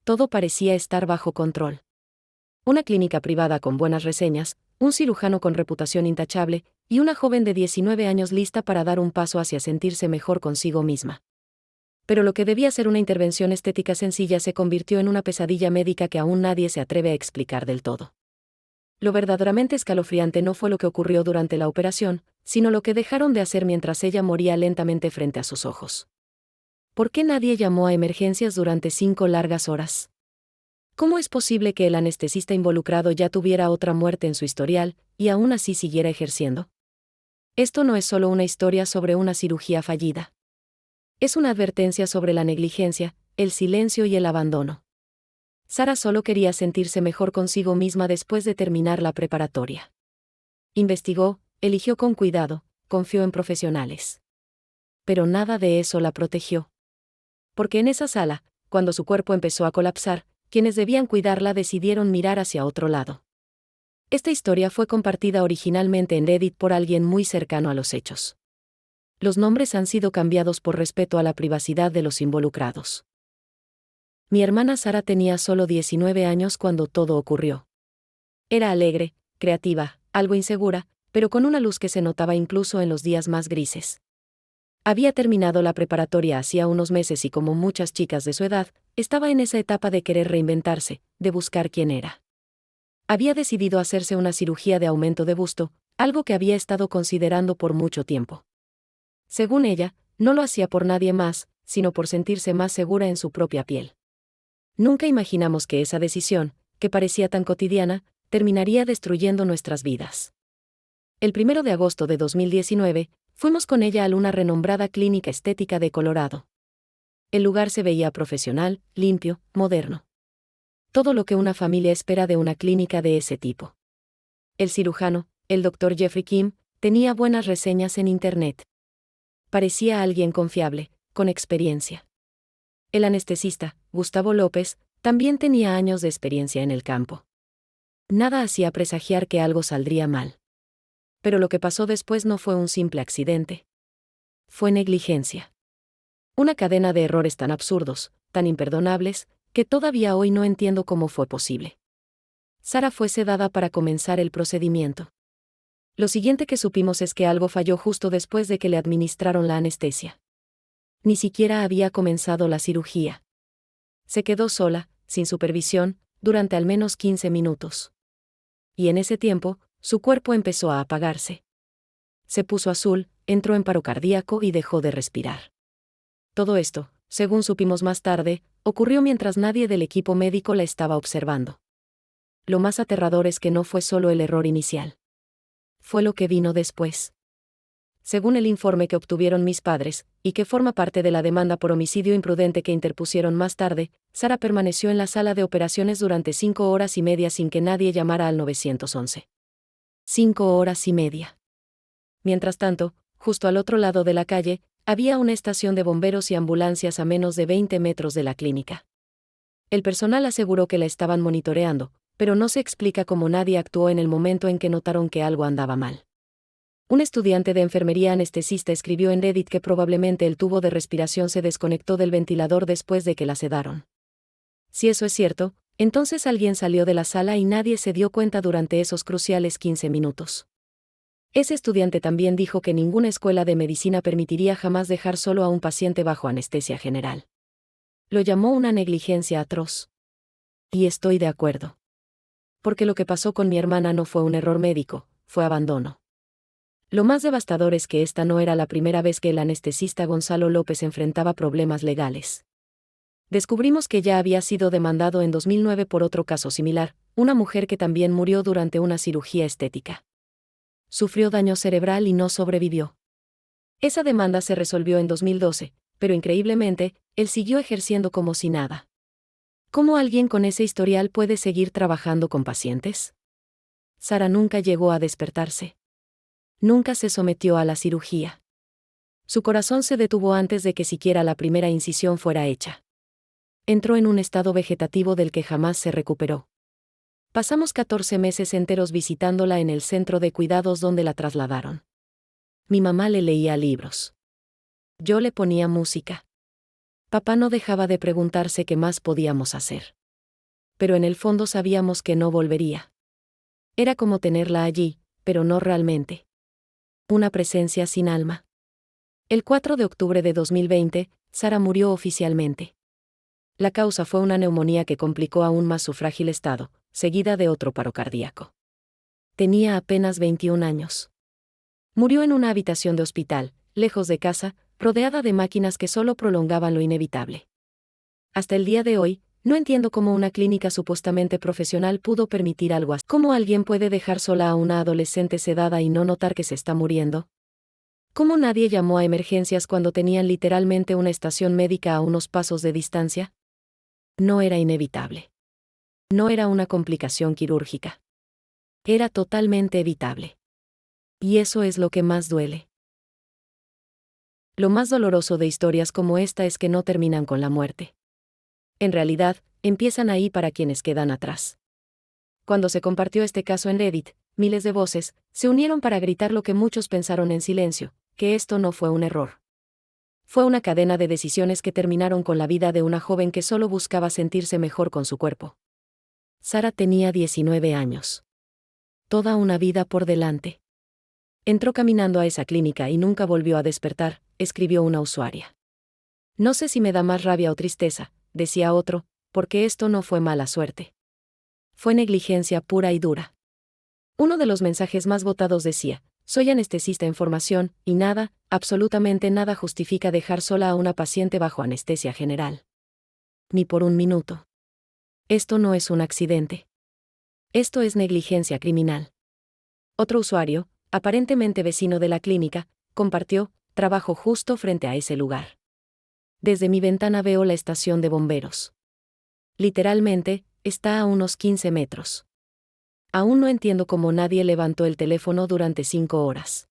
Todo parecía estar bajo control. Una clínica privada con buenas reseñas, un cirujano con reputación intachable, y una joven de 19 años lista para dar un paso hacia sentirse mejor consigo misma. Pero lo que debía ser una intervención estética sencilla se convirtió en una pesadilla médica que aún nadie se atreve a explicar del todo. Lo verdaderamente escalofriante no fue lo que ocurrió durante la operación, sino lo que dejaron de hacer mientras ella moría lentamente frente a sus ojos. ¿Por qué nadie llamó a emergencias durante 5 largas horas? ¿Cómo es posible que el anestesista involucrado ya tuviera otra muerte en su historial, y aún así siguiera ejerciendo? Esto no es solo una historia sobre una cirugía fallida. Es una advertencia sobre la negligencia, el silencio y el abandono. Sara solo quería sentirse mejor consigo misma después de terminar la preparatoria. Investigó, eligió con cuidado, confió en profesionales. Pero nada de eso la protegió. Porque en esa sala, cuando su cuerpo empezó a colapsar, quienes debían cuidarla decidieron mirar hacia otro lado. Esta historia fue compartida originalmente en Reddit por alguien muy cercano a los hechos. Los nombres han sido cambiados por respeto a la privacidad de los involucrados. Mi hermana Sara tenía solo 19 años cuando todo ocurrió. Era alegre, creativa, algo insegura, pero con una luz que se notaba incluso en los días más grises. Había terminado la preparatoria hacía unos meses y como muchas chicas de su edad, estaba en esa etapa de querer reinventarse, de buscar quién era. Había decidido hacerse una cirugía de aumento de busto, algo que había estado considerando por mucho tiempo. Según ella, no lo hacía por nadie más, sino por sentirse más segura en su propia piel. Nunca imaginamos que esa decisión, que parecía tan cotidiana, terminaría destruyendo nuestras vidas. El 1 de agosto de 2019, fuimos con ella a una renombrada clínica estética de Colorado. El lugar se veía profesional, limpio, moderno. Todo lo que una familia espera de una clínica de ese tipo. El cirujano, el Dr. Jeffrey Kim, tenía buenas reseñas en Internet. Parecía alguien confiable, con experiencia. El anestesista, Gustavo López, también tenía años de experiencia en el campo. Nada hacía presagiar que algo saldría mal. Pero lo que pasó después no fue un simple accidente. Fue negligencia. Una cadena de errores tan absurdos, tan imperdonables, que todavía hoy no entiendo cómo fue posible. Sara fue sedada para comenzar el procedimiento. Lo siguiente que supimos es que algo falló justo después de que le administraron la anestesia. Ni siquiera había comenzado la cirugía. Se quedó sola, sin supervisión, durante al menos 15 minutos. Y en ese tiempo, su cuerpo empezó a apagarse. Se puso azul, entró en paro cardíaco y dejó de respirar. Todo esto, según supimos más tarde, ocurrió mientras nadie del equipo médico la estaba observando. Lo más aterrador es que no fue solo el error inicial. Fue lo que vino después. Según el informe que obtuvieron mis padres, y que forma parte de la demanda por homicidio imprudente que interpusieron más tarde, Sara permaneció en la sala de operaciones durante 5 horas y media sin que nadie llamara al 911. 5 horas y media. Mientras tanto, justo al otro lado de la calle, había una estación de bomberos y ambulancias a menos de 20 metros de la clínica. El personal aseguró que la estaban monitoreando, pero no se explica cómo nadie actuó en el momento en que notaron que algo andaba mal. Un estudiante de enfermería anestesista escribió en Reddit que probablemente el tubo de respiración se desconectó del ventilador después de que la sedaron. Si eso es cierto, entonces alguien salió de la sala y nadie se dio cuenta durante esos cruciales 15 minutos. Ese estudiante también dijo que ninguna escuela de medicina permitiría jamás dejar solo a un paciente bajo anestesia general. Lo llamó una negligencia atroz. Y estoy de acuerdo. Porque lo que pasó con mi hermana no fue un error médico, fue abandono. Lo más devastador es que esta no era la primera vez que el anestesista Gonzalo López enfrentaba problemas legales. Descubrimos que ya había sido demandado en 2009 por otro caso similar, una mujer que también murió durante una cirugía estética. Sufrió daño cerebral y no sobrevivió. Esa demanda se resolvió en 2012, pero increíblemente, él siguió ejerciendo como si nada. ¿Cómo alguien con ese historial puede seguir trabajando con pacientes? Sara nunca llegó a despertarse. Nunca se sometió a la cirugía. Su corazón se detuvo antes de que siquiera la primera incisión fuera hecha. Entró en un estado vegetativo del que jamás se recuperó. Pasamos 14 meses enteros visitándola en el centro de cuidados donde la trasladaron. Mi mamá le leía libros. Yo le ponía música. Papá no dejaba de preguntarse qué más podíamos hacer. Pero en el fondo sabíamos que no volvería. Era como tenerla allí, pero no realmente. Una presencia sin alma. El 4 de octubre de 2020, Sara murió oficialmente. La causa fue una neumonía que complicó aún más su frágil estado, seguida de otro paro cardíaco. Tenía apenas 21 años. Murió en una habitación de hospital, lejos de casa, rodeada de máquinas que solo prolongaban lo inevitable. Hasta el día de hoy, no entiendo cómo una clínica supuestamente profesional pudo permitir algo así. ¿Cómo alguien puede dejar sola a una adolescente sedada y no notar que se está muriendo? ¿Cómo nadie llamó a emergencias cuando tenían literalmente una estación médica a unos pasos de distancia? No era inevitable. No era una complicación quirúrgica. Era totalmente evitable. Y eso es lo que más duele. Lo más doloroso de historias como esta es que no terminan con la muerte. En realidad, empiezan ahí para quienes quedan atrás. Cuando se compartió este caso en Reddit, miles de voces se unieron para gritar lo que muchos pensaron en silencio, que esto no fue un error. Fue una cadena de decisiones que terminaron con la vida de una joven que solo buscaba sentirse mejor con su cuerpo. Sara tenía 19 años. Toda una vida por delante. Entró caminando a esa clínica y nunca volvió a despertar, escribió una usuaria. No sé si me da más rabia o tristeza, decía otro, porque esto no fue mala suerte. Fue negligencia pura y dura. Uno de los mensajes más votados decía: soy anestesista en formación, y nada, absolutamente nada justifica dejar sola a una paciente bajo anestesia general. Ni por un minuto. Esto no es un accidente. Esto es negligencia criminal. Otro usuario, aparentemente vecino de la clínica, compartió: trabajo justo frente a ese lugar. Desde mi ventana veo la estación de bomberos. Literalmente, está a unos 15 metros. Aún no entiendo cómo nadie levantó el teléfono durante 5 horas.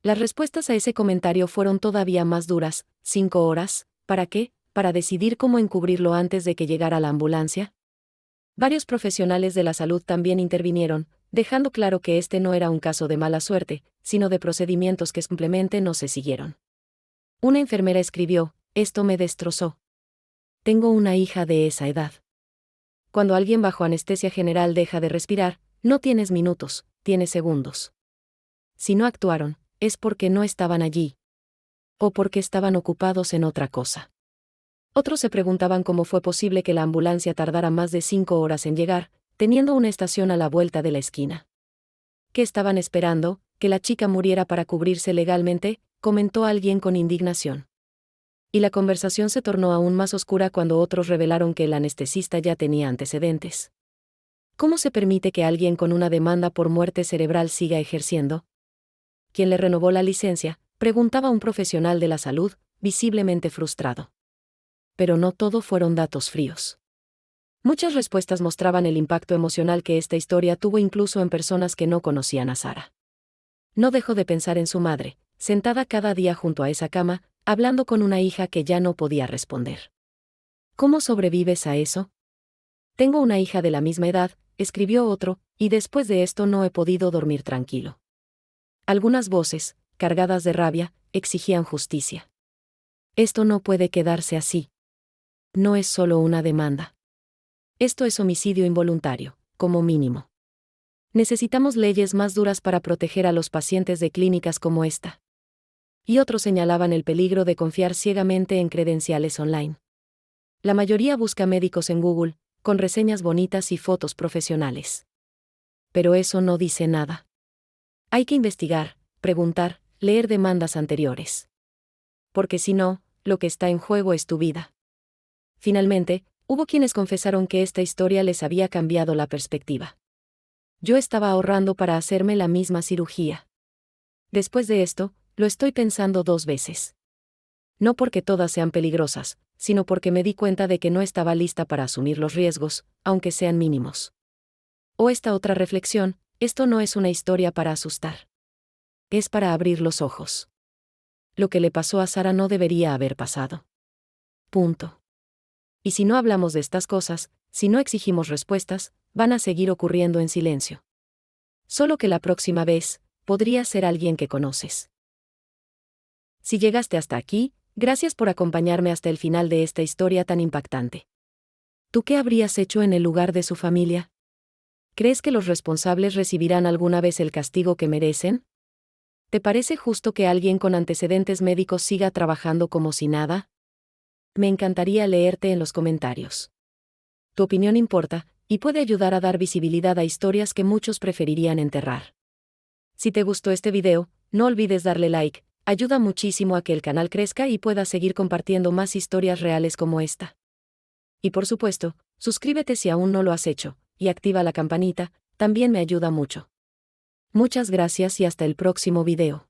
Las respuestas a ese comentario fueron todavía más duras. ¿5 horas? ¿Para qué? ¿Para decidir cómo encubrirlo antes de que llegara la ambulancia? Varios profesionales de la salud también intervinieron, dejando claro que este no era un caso de mala suerte, sino de procedimientos que simplemente no se siguieron. Una enfermera escribió: esto me destrozó. Tengo una hija de esa edad. Cuando alguien bajo anestesia general deja de respirar, no tienes minutos, tienes segundos. Si no actuaron, es porque no estaban allí. O porque estaban ocupados en otra cosa. Otros se preguntaban cómo fue posible que la ambulancia tardara más de 5 horas en llegar, teniendo una estación a la vuelta de la esquina. ¿Qué estaban esperando? ¿Que la chica muriera para cubrirse legalmente?, comentó alguien con indignación. Y la conversación se tornó aún más oscura cuando otros revelaron que el anestesista ya tenía antecedentes. ¿Cómo se permite que alguien con una demanda por muerte cerebral siga ejerciendo? ¿Quién le renovó la licencia?, preguntaba un profesional de la salud, visiblemente frustrado. Pero no todo fueron datos fríos. Muchas respuestas mostraban el impacto emocional que esta historia tuvo incluso en personas que no conocían a Sara. No dejó de pensar en su madre, sentada cada día junto a esa cama, hablando con una hija que ya no podía responder. ¿Cómo sobrevives a eso? Tengo una hija de la misma edad, escribió otro, y después de esto no he podido dormir tranquilo. Algunas voces, cargadas de rabia, exigían justicia. Esto no puede quedarse así. No es solo una demanda. Esto es homicidio involuntario, como mínimo. Necesitamos leyes más duras para proteger a los pacientes de clínicas como esta. Y otros señalaban el peligro de confiar ciegamente en credenciales online. La mayoría busca médicos en Google, con reseñas bonitas y fotos profesionales. Pero eso no dice nada. Hay que investigar, preguntar, leer demandas anteriores. Porque si no, lo que está en juego es tu vida. Finalmente, hubo quienes confesaron que esta historia les había cambiado la perspectiva. Yo estaba ahorrando para hacerme la misma cirugía. Después de esto, lo estoy pensando 2 veces. No porque todas sean peligrosas, sino porque me di cuenta de que no estaba lista para asumir los riesgos, aunque sean mínimos. O esta otra reflexión: esto no es una historia para asustar. Es para abrir los ojos. Lo que le pasó a Sara no debería haber pasado. Punto. Y si no hablamos de estas cosas, si no exigimos respuestas, van a seguir ocurriendo en silencio. Solo que la próxima vez, podría ser alguien que conoces. Si llegaste hasta aquí, Gracias por acompañarme hasta el final de esta historia tan impactante. ¿Tú qué habrías hecho en el lugar de su familia? ¿Crees que los responsables recibirán alguna vez el castigo que merecen? ¿Te parece justo que alguien con antecedentes médicos siga trabajando como si nada? Me encantaría leerte en los comentarios. Tu opinión importa, y puede ayudar a dar visibilidad a historias que muchos preferirían enterrar. Si te gustó este video, no olvides darle like, ayuda muchísimo a que el canal crezca y pueda seguir compartiendo más historias reales como esta. Y por supuesto, suscríbete si aún no lo has hecho, y activa la campanita, también me ayuda mucho. Muchas gracias y hasta el próximo video.